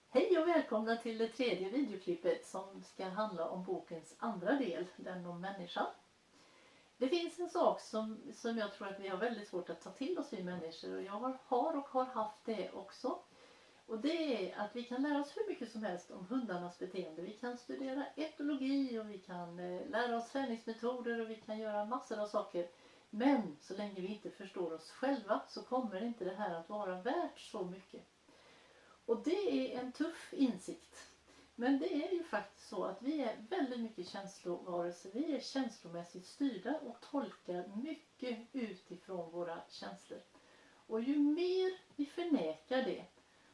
Hej och välkomna till det tredje videoklippet som ska handla om bokens andra del, den om människan. Det finns en sak som jag tror att vi har väldigt svårt att ta till oss, vi människor, och jag har haft det också. Och det är att vi kan lära oss hur mycket som helst om hundarnas beteende. Vi kan studera etologi och vi kan lära oss träningsmetoder och vi kan göra massor av saker. Men så länge vi inte förstår oss själva så kommer inte det här att vara värt så mycket. Och det är en tuff insikt. Men det är ju faktiskt så att vi är väldigt mycket känslovarelser. Vi är känslomässigt styrda och tolkar mycket utifrån våra känslor. Och ju mer vi förnekar det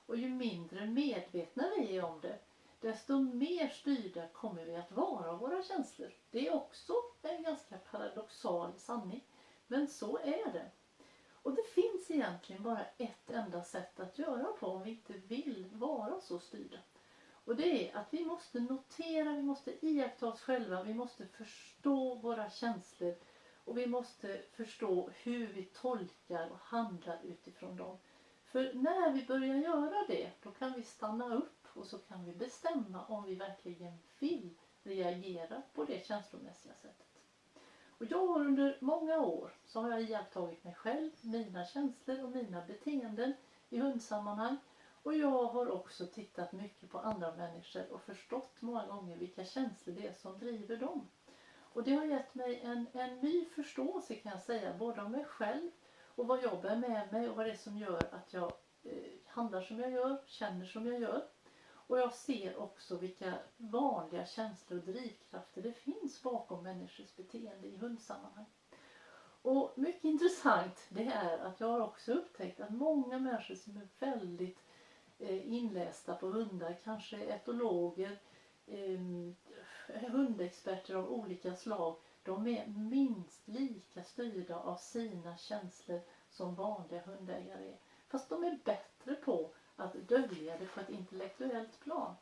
och ju mindre medvetna vi är om det, desto mer styrda kommer vi att vara av våra känslor. Det är också en ganska paradoxal sanning. Men så är det. Och det finns egentligen bara ett enda sätt att göra på om vi inte vill vara så styrda. Och det är att vi måste notera, vi måste iaktta oss själva, vi måste förstå våra känslor och vi måste förstå hur vi tolkar och handlar utifrån dem. För när vi börjar göra det, då kan vi stanna upp och så kan vi bestämma om vi verkligen vill reagera på det känslomässiga sättet. Och jag har under många år så har jag iakttagit mig själv, mina känslor och mina beteenden i hundsammanhang. Och jag har också tittat mycket på andra människor och förstått många gånger vilka känslor det är som driver dem. Och det har gett mig en ny förståelse, kan jag säga, både om mig själv och vad jag bär med mig och vad det är som gör att jag handlar som jag gör, känner som jag gör. Och jag ser också vilka vanliga känslor och drivkrafter det finns bakom människors beteende i hundsammanhang. Och mycket intressant det är att jag har också upptäckt att många människor som är väldigt inlästa på hundar, kanske etologer, hundexperter av olika slag, de är minst lika styrda av sina känslor som vanliga hundägare är. Fast de är bättre på att dölja det på ett intellektuellt plan.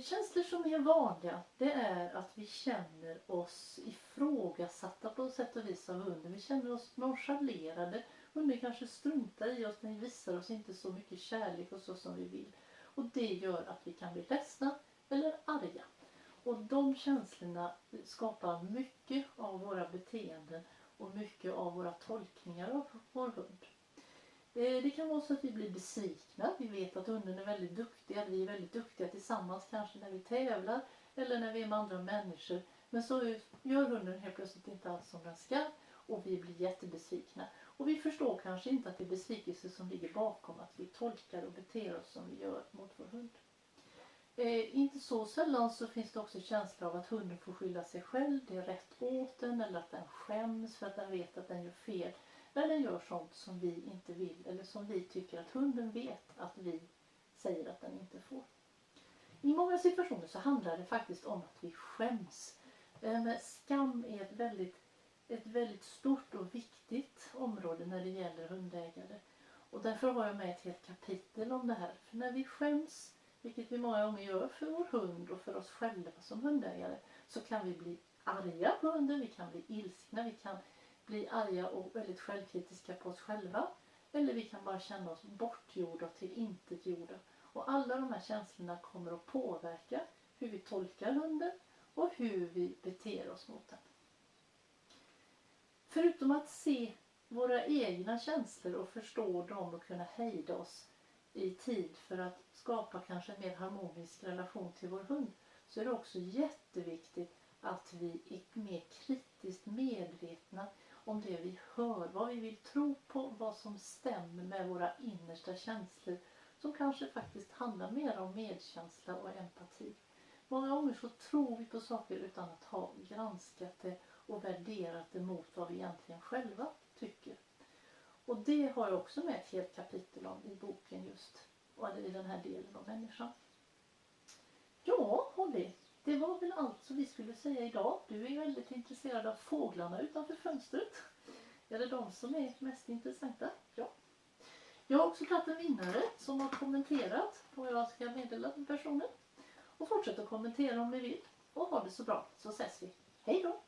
Känslor som är vanliga, det är att vi känner oss ifrågasatta på sätt och vis av hunden. Vi känner oss nonchalerade. Hunden kanske struntar i oss, men visar oss inte så mycket kärlek och så som vi vill. Och det gör att vi kan bli ledsna eller arga. Och de känslorna skapar mycket av våra beteenden och mycket av våra tolkningar av vår hund. Det kan vara så att vi blir besvikna. Vi vet att hunden är väldigt duktig. Att vi är väldigt duktiga tillsammans kanske när vi tävlar eller när vi är med andra människor. Men så gör hunden helt plötsligt inte alls som den ska och vi blir jättebesvikna. Och vi förstår kanske inte att det är besvikelse som ligger bakom att vi tolkar och beter oss som vi gör mot vår hund. Inte så sällan så finns det också känsla av att hunden får skylla sig själv. Det är rätt åt den eller att den skäms för att den vet att den gör fel. När den gör sånt som vi inte vill eller som vi tycker att hunden vet att vi säger att den inte får. I många situationer så handlar det faktiskt om att vi skäms. Skam är ett väldigt stort och viktigt område när det gäller hundägare. Och därför har jag med ett helt kapitel om det här. För när vi skäms, vilket vi många gånger gör för vår hund och för oss själva som hundägare, så kan vi bli arga på hunden, vi kan bli ilskna, vi kan bli arga och väldigt självkritiska på oss själva. Eller vi kan bara känna oss bortgjorda och tillintetgjorda. Och alla de här känslorna kommer att påverka hur vi tolkar hunden och hur vi beter oss mot den. Förutom att se våra egna känslor och förstå dem och kunna hejda oss i tid för att skapa kanske en mer harmonisk relation till vår hund, så är det också jätteviktigt att vi är mer kritiskt medvetna om det vi hör, vad vi vill tro på, vad som stämmer med våra innersta känslor som kanske faktiskt handlar mer om medkänsla och empati. Många gånger så tror vi på saker utan att ha granskat det och värderat det mot vad vi egentligen själva tycker. Och det har jag också med ett helt kapitel om i boken just, och i den här delen av människan. Ja, Holly, det var väl allt som vi skulle säga idag. Du är väldigt intresserad av fåglarna utanför fönstret. Är det de som är mest intressanta? Ja. Jag har också tagit en vinnare som har kommenterat och jag ska meddela den personen. Och fortsätt att kommentera om ni vill. Och ha det så bra, så ses vi. Hej då!